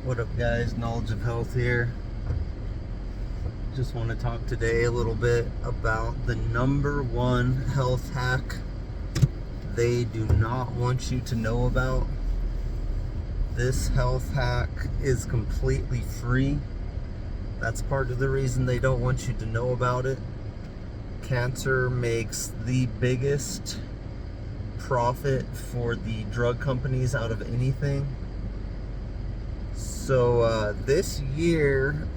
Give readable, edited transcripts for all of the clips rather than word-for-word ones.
What up, guys? Knowledge of Health here. Just want to talk today a little bit about the number one health hack they do not want you to know about. This health hack is completely free. That's part of the reason they don't want you to know about it. Cancer makes the biggest profit for the drug companies out of anything. So this year,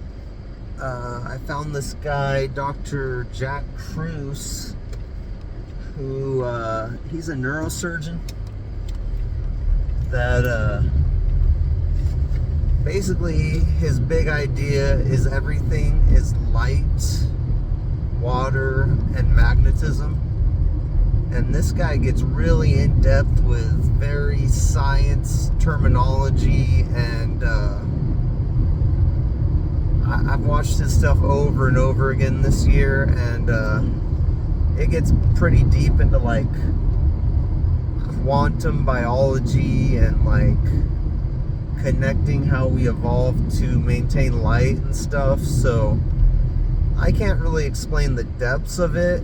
I found this guy, Dr. Jack Kruse, who he's a neurosurgeon that basically his big idea is everything is light, water, and magnetism. And this guy gets really in depth with very science terminology, and I've watched his stuff over and over again this year, and it gets pretty deep into like quantum biology and like connecting how we evolved to maintain light and stuff. So I can't really explain the depths of it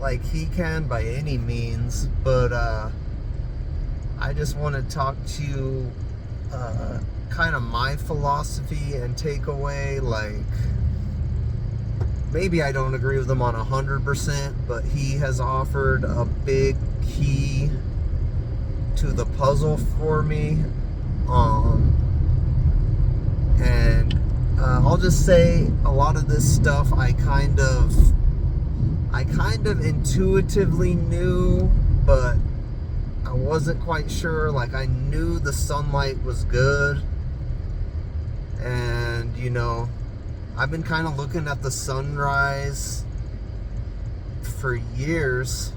like he can by any means, but I just want to talk to you kind of my philosophy and takeaway. Like, maybe I don't agree with him on 100%, but he has offered a big key to the puzzle for me. And I'll just say a lot of this stuff I kind of intuitively knew, but I wasn't quite sure. Like, I knew the sunlight was good, and you know, I've been kind of looking at the sunrise for years,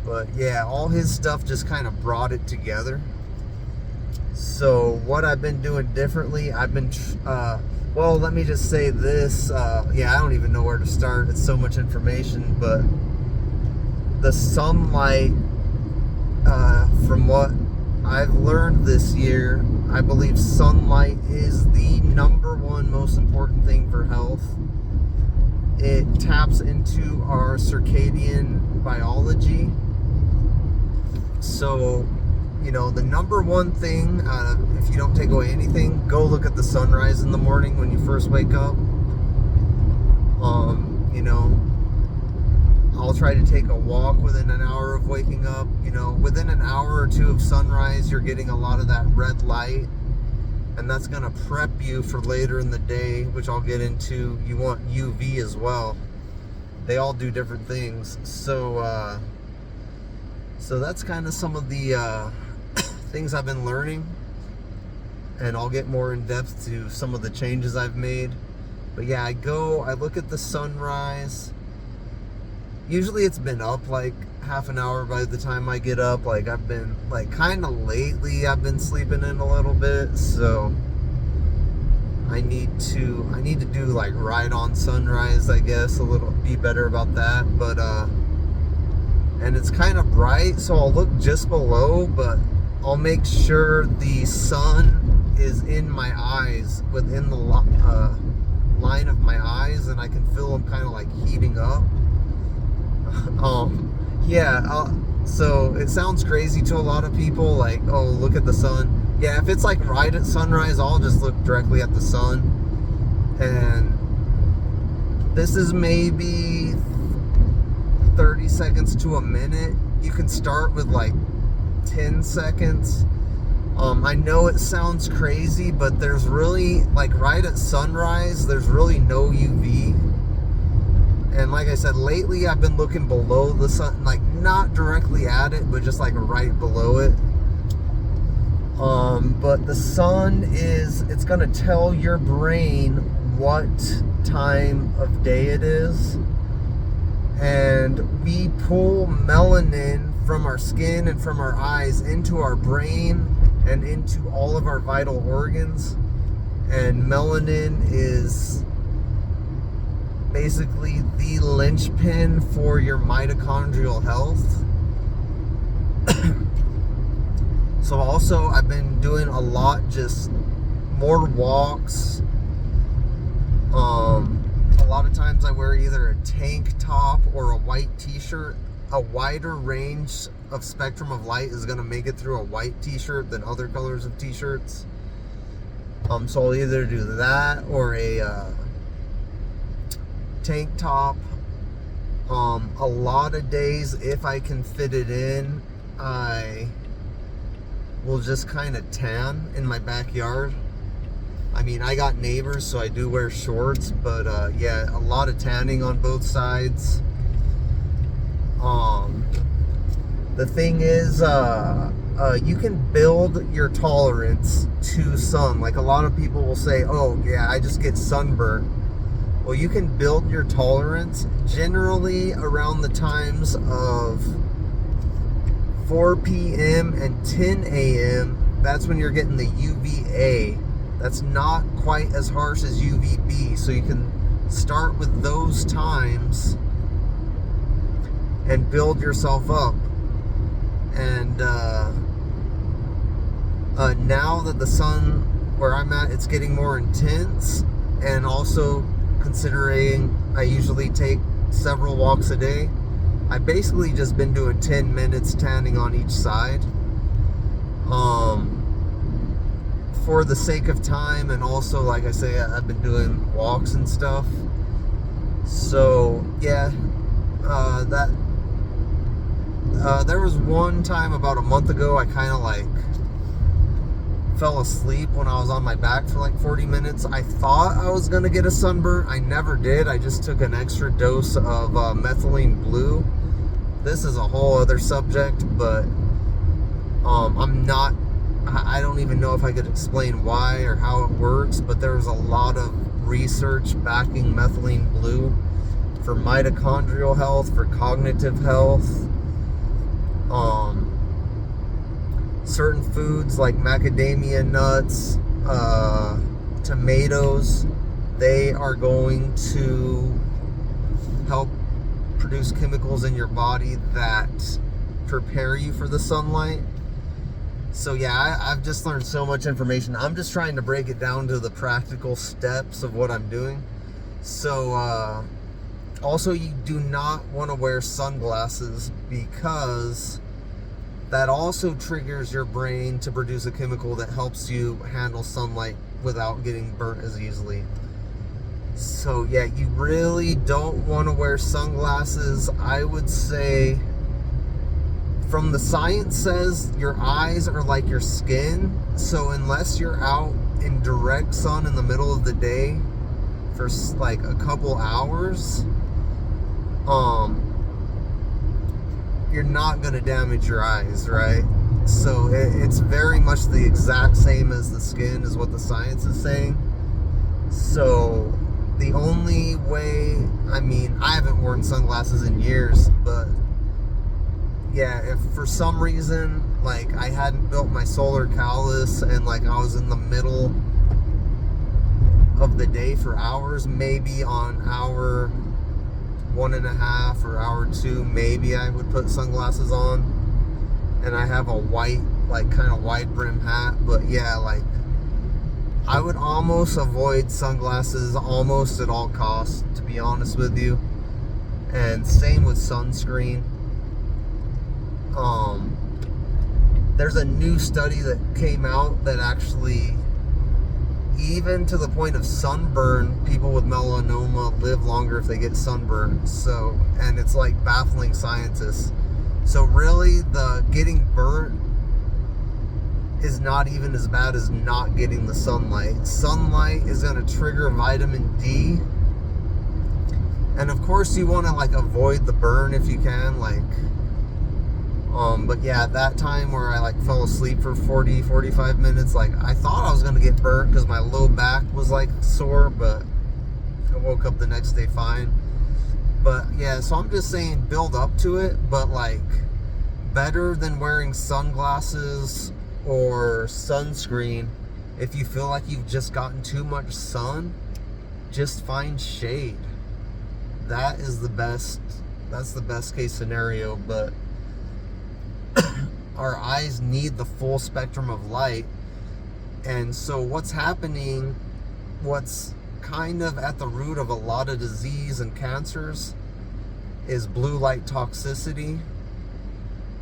but yeah, all his stuff just kind of brought it together. So what I've been doing differently, I've been well, let me just say this. Yeah, I don't even know where to start. It's so much information, but the sunlight, from what I've learned this year, I believe sunlight is the number one most important thing for health. It taps into our circadian biology. So, you know, the number one thing, if you don't take away anything, go look at the sunrise in the morning when you first wake up. You know, I'll try to take a walk within an hour of waking up. You know, within an hour or two of sunrise, you're getting a lot of that red light, and that's going to prep you for later in the day, which I'll get into. You want UV as well. They all do different things. So that's kind of some of the things I've been learning, and I'll get more in depth to some of the changes I've made. But yeah, I look at the sunrise. Usually it's been up like half an hour by the time I get up. Like, I've been like kind of lately, I've been sleeping in a little bit, so I need to do like right on sunrise, I guess, be better about that. But and it's kind of bright, so I'll look just below, but I'll make sure the sun is in my eyes, within the line of my eyes, and I can feel them kind of like heating up. So it sounds crazy to a lot of people, like, oh, look at the sun. Yeah, if it's like right at sunrise, I'll just look directly at the sun. And this is maybe 30 seconds to a minute. You can start with like 10 seconds. I know it sounds crazy, but there's really, like, right at sunrise, there's really no UV. And like I said, lately I've been looking below the sun, like not directly at it, but just like right below it. But the sun it's gonna tell your brain what time of day it is. And we pull melanin from our skin and from our eyes into our brain and into all of our vital organs. And melanin is basically the linchpin for your mitochondrial health. So also, I've been doing a lot just more walks. A lot of times I wear either a tank top or a white t-shirt. A wider range of spectrum of light is going to make it through a white t-shirt than other colors of t-shirts. So I'll either do that or a tank top. A lot of days, if I can fit it in, I will just kind of tan in my backyard. I mean, I got neighbors, so I do wear shorts, but yeah, a lot of tanning on both sides. The thing is, you can build your tolerance to sun. Like, a lot of people will say, oh yeah, I just get sunburnt. Well, you can build your tolerance generally around the times of 4 p.m. and 10 a.m. That's when you're getting the UVA. That's not quite as harsh as UVB. So you can start with those times and build yourself up. And now that the sun, where I'm at, it's getting more intense, and also considering I usually take several walks a day, I basically just been doing 10 minutes tanning on each side, for the sake of time, and also, like I say, I've been doing walks and stuff. So yeah, there was one time about a month ago I kind of like fell asleep when I was on my back for like 40 minutes. I thought I was gonna get a sunburn. I never did. I just took an extra dose of methylene blue. This is a whole other subject, but I don't even know if I could explain why or how it works, but there's a lot of research backing methylene blue for mitochondrial health, for cognitive health. Certain foods like macadamia nuts, tomatoes, they are going to help produce chemicals in your body that prepare you for the sunlight. So yeah, I've just learned so much information. I'm just trying to break it down to the practical steps of what I'm doing. So also, you do not want to wear sunglasses, because that also triggers your brain to produce a chemical that helps you handle sunlight without getting burnt as easily. So yeah, you really don't want to wear sunglasses. I would say, from the science says, your eyes are like your skin. So unless you're out in direct sun in the middle of the day for like a couple hours, you're not going to damage your eyes, right? So it's very much the exact same as the skin, is what the science is saying. So the only way, I mean, I haven't worn sunglasses in years, but yeah, if for some reason, like, I hadn't built my solar callus and like I was in the middle of the day for hours, maybe on hour 1.5 or hour 2, maybe I would put sunglasses on, and I have a white, like, kind of wide brim hat. But yeah, like, I would almost avoid sunglasses almost at all costs, to be honest with you. And same with sunscreen. There's a new study that came out that actually, even to the point of sunburn, people with melanoma live longer if they get sunburned. So, and it's like baffling scientists. So really, the getting burnt is not even as bad as not getting the sunlight. Sunlight is going to trigger vitamin D. And of course you want to like avoid the burn if you can, like, but yeah, that time where I like fell asleep for 45 minutes, like, I thought I was going to get burnt because my low back was like sore, but I woke up the next day fine. But yeah, so I'm just saying, build up to it, but like, better than wearing sunglasses or sunscreen. If you feel like you've just gotten too much sun, just find shade. That is the best, that's the best case scenario. But our eyes need the full spectrum of light, And so what's happening, what's kind of at the root of a lot of disease and cancers is blue light toxicity.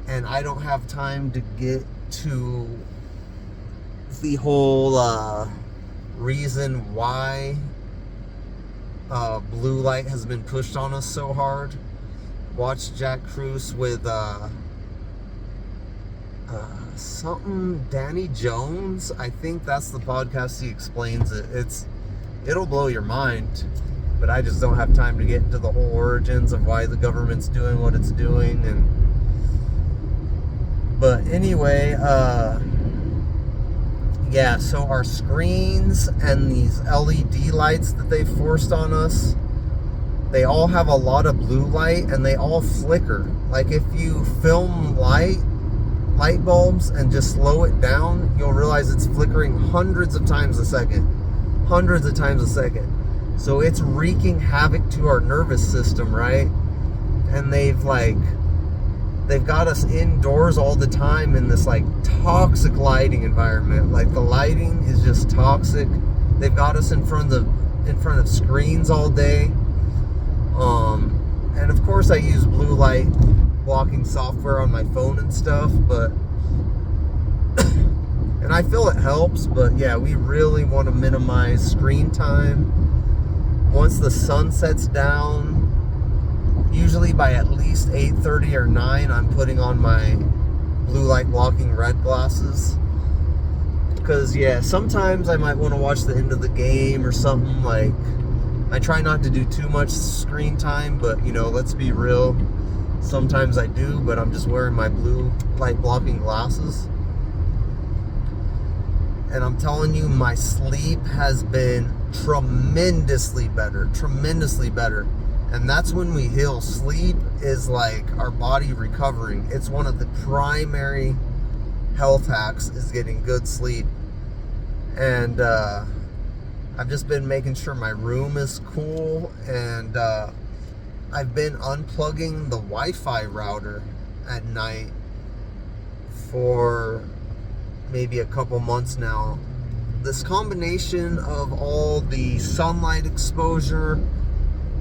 And I don't have time to get to the whole reason why blue light has been pushed on us so hard. Watch Jack Cruz with something Danny Jones. I think that's the podcast he explains it. It'll blow your mind, but I just don't have time to get into the whole origins of why the government's doing what it's doing. But anyway, yeah, so our screens and these LED lights that they forced on us, they all have a lot of blue light and they all flicker. Like if you film light bulbs and just slow it down, you'll realize it's flickering hundreds of times a second. So it's wreaking havoc to our nervous system, right? And they've got us indoors all the time in this like toxic lighting environment. Like the lighting is just toxic. They've got us in front of screens all day. And of course I use blue light blocking software on my phone and stuff, but and I feel it helps, but yeah, we really want to minimize screen time. Once the sun sets down, usually by at least 8:30 or 9, I'm putting on my blue light blocking red glasses. Because yeah, sometimes I might want to watch the end of the game or something. Like, I try not to do too much screen time, but you know, let's be real, sometimes I do, but I'm just wearing my blue light blocking glasses. And I'm telling you, my sleep has been tremendously better. And that's when we heal. Sleep is like our body recovering. It's one of the primary health hacks, is getting good sleep. And I've just been making sure my room is cool, and I've been unplugging the Wi-Fi router at night for maybe a couple months now. This combination of all the sunlight exposure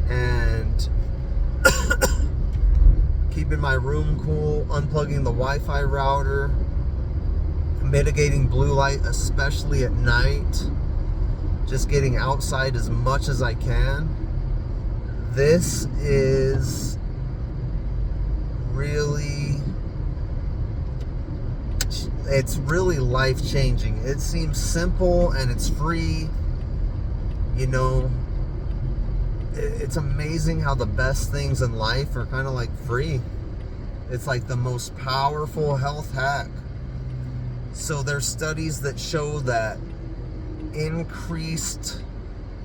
and keeping my room cool, unplugging the Wi-Fi router, mitigating blue light, especially at night, just getting outside as much as I can. This is really, it's really life-changing. It seems simple and it's free. You know, it's amazing how the best things in life are kind of like free. It's like the most powerful health hack. So there's studies that show that increased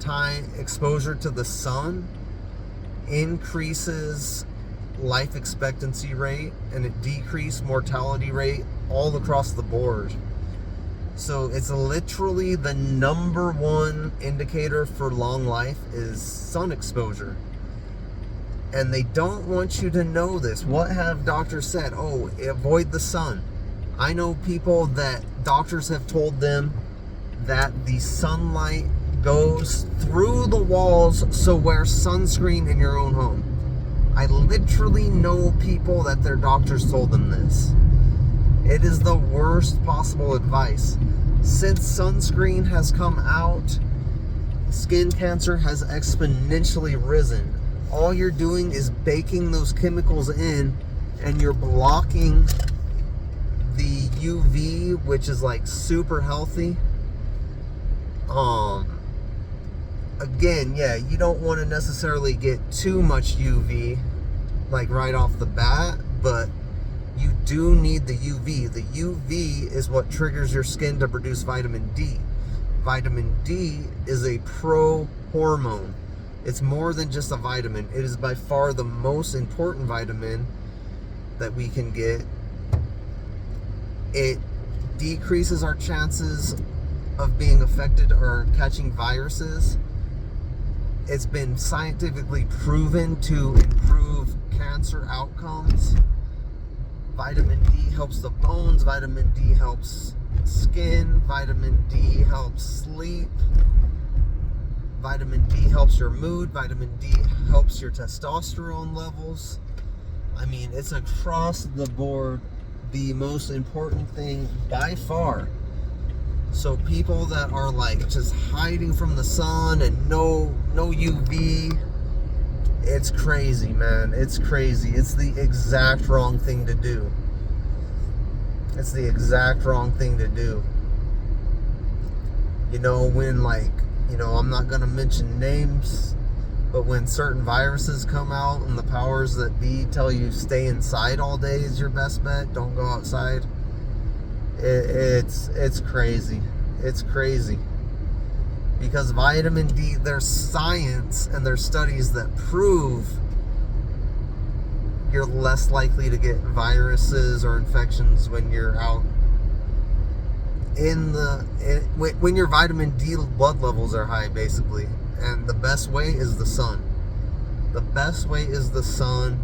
time exposure to the sun increases life expectancy rate, and it decreased mortality rate all across the board. So it's literally the number one indicator for long life is sun exposure. And they don't want you to know this. What have doctors said? Oh, avoid the sun. I know people that doctors have told them that the sunlight goes through the walls, so wear sunscreen in your own home. I literally know people that their doctors told them this. It is the worst possible advice. Since sunscreen has come out, skin cancer has exponentially risen. All you're doing is baking those chemicals in, and you're blocking the UV, which is like super healthy. Again, yeah, you don't want to necessarily get too much UV like right off the bat, but you do need the UV. The UV is what triggers your skin to produce vitamin D. Vitamin D is a pro-hormone. It's more than just a vitamin. It is by far the most important vitamin that we can get. It decreases our chances of being affected or catching viruses. It's been scientifically proven to improve cancer outcomes. Vitamin D helps the bones. Vitamin D helps skin. Vitamin D helps sleep. Vitamin D helps your mood. Vitamin D helps your testosterone levels. I mean, it's across the board the most important thing by far. So people that are like just hiding from the sun and no UV, it's crazy, man. It's crazy. It's the exact wrong thing to do. It's the exact wrong thing to do. You know, when like, you know, I'm not going to mention names, but when certain viruses come out and the powers that be tell you stay inside all day is your best bet, don't go outside, it's crazy. It's crazy. Because vitamin D, there's science and there's studies that prove you're less likely to get viruses or infections when you're out when your vitamin D blood levels are high, basically. And the best way is the sun. The best way is the sun.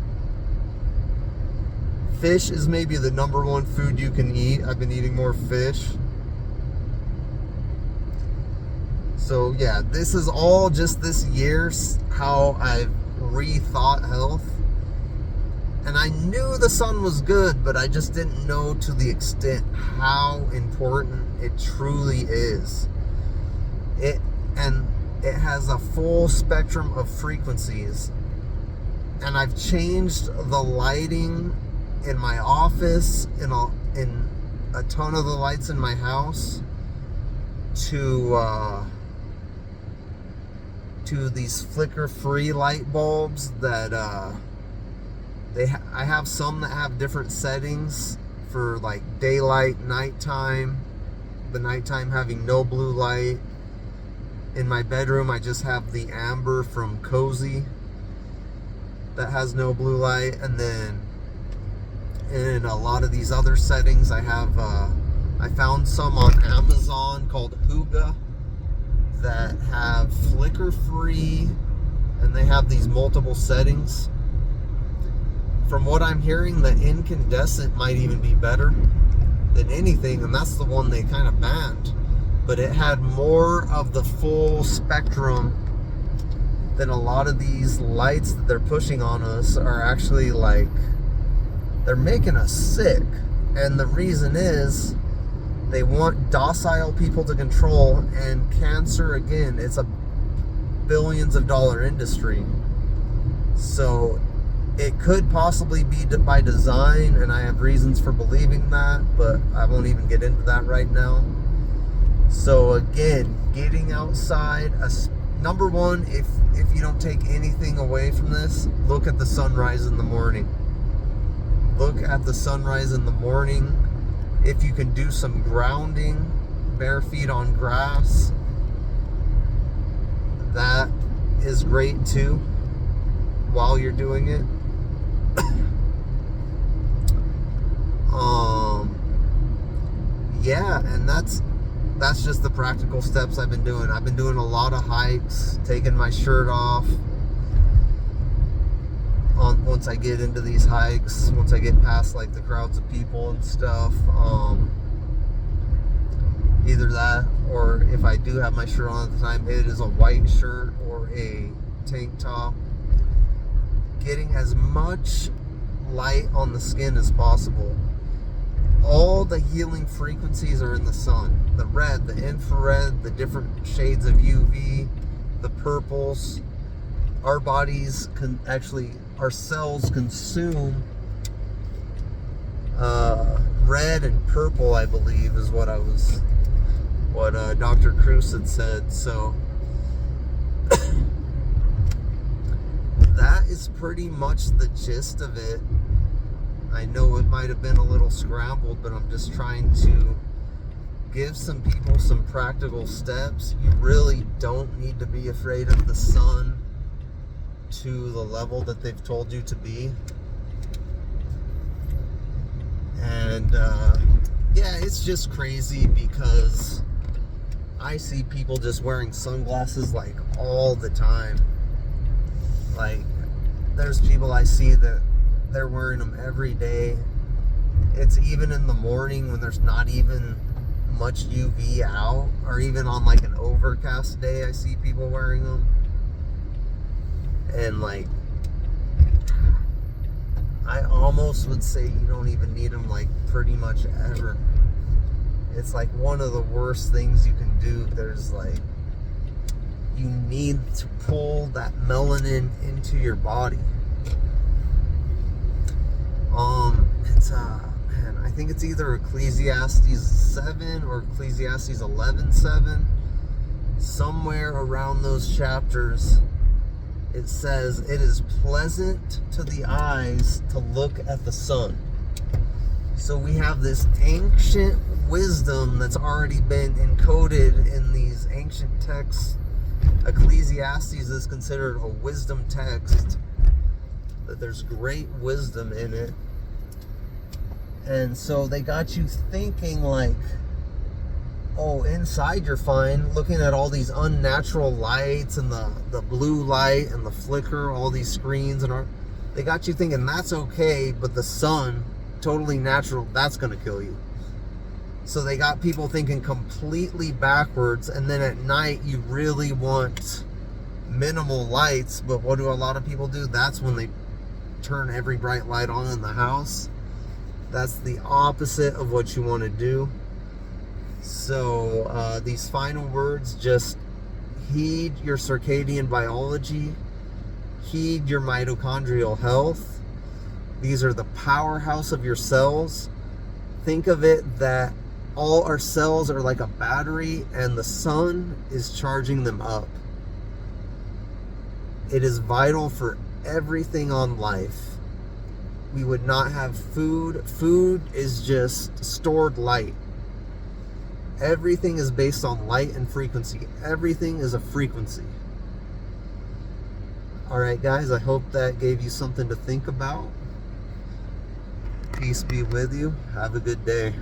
Fish is maybe the number one food you can eat. I've been eating more fish. So yeah, this is all just this year how I've rethought health. And I knew the sun was good, but I just didn't know to the extent how important it truly is. It has a full spectrum of frequencies. And I've changed the lighting in my office, in a ton of the lights in my house, to these flicker-free light bulbs that I have some that have different settings for like daylight, nighttime. The nighttime having no blue light. In my bedroom, I just have the amber from Cozy that has no blue light. And then in a lot of these other settings, I found some on Amazon called Huga that have flicker free, and they have these multiple settings. From what I'm hearing, the incandescent might even be better than anything, and that's the one they kind of banned. But it had more of the full spectrum than a lot of these lights that they're pushing on us are actually like, they're making us sick. And the reason is they want docile people to control, and cancer, again, it's a billions of dollar industry. So it could possibly be by design, and I have reasons for believing that, but I won't even get into that right now. So again, getting outside, number one, if you don't take anything away from this, look at the sunrise in the morning. Look at the sunrise in the morning. If you can do some grounding, bare feet on grass, that is great too while you're doing it. Yeah, and that's just the practical steps I've been doing. I've been doing a lot of hikes, taking my shirt off once I get into these hikes, once I get past like the crowds of people and stuff. Either that, or if I do have my shirt on at the time, it is a white shirt or a tank top. Getting as much light on the skin as possible. All the healing frequencies are in the sun. The red, the infrared, the different shades of UV, the purples. Our bodies can actually, our cells consume red and purple, I believe, is what Dr. Cruz had said. So that is pretty much the gist of it. I know it might have been a little scrambled, but I'm just trying to give some people some practical steps. You really don't need to be afraid of the sun to the level that they've told you to be. And yeah, it's just crazy because I see people just wearing sunglasses like all the time. Like, there's people I see that they're wearing them every day. It's even in the morning when there's not even much UV out, or even on like an overcast day, I see people wearing them. And like, I almost would say you don't even need them like pretty much ever. It's like one of the worst things you can do. There's like, you need to pull that melanin into your body. It's man, I think it's either Ecclesiastes 7 or Ecclesiastes 11:7. Somewhere around those chapters, it says, it is pleasant to the eyes to look at the sun. So we have this ancient wisdom that's already been encoded in these ancient texts. Ecclesiastes is considered a wisdom text, that there's great wisdom in it. And so they got you thinking like, oh, inside you're fine, looking at all these unnatural lights and the blue light and the flicker, all these screens, and they got you thinking that's okay, but the sun, totally natural, that's gonna kill you. So they got people thinking completely backwards, and then at night you really want minimal lights, but what do a lot of people do? That's when they turn every bright light on in the house. That's the opposite of what you want to do. So these final words, just heed your circadian biology, heed your mitochondrial health. These are the powerhouse of your cells. Think of it that all our cells are like a battery, and the sun is charging them up. It is vital for everything on life. We would not have food. Food is just stored light. Everything is based on light and frequency. Everything is a frequency. All right, guys, I hope that gave you something to think about. Peace be with you. Have a good day.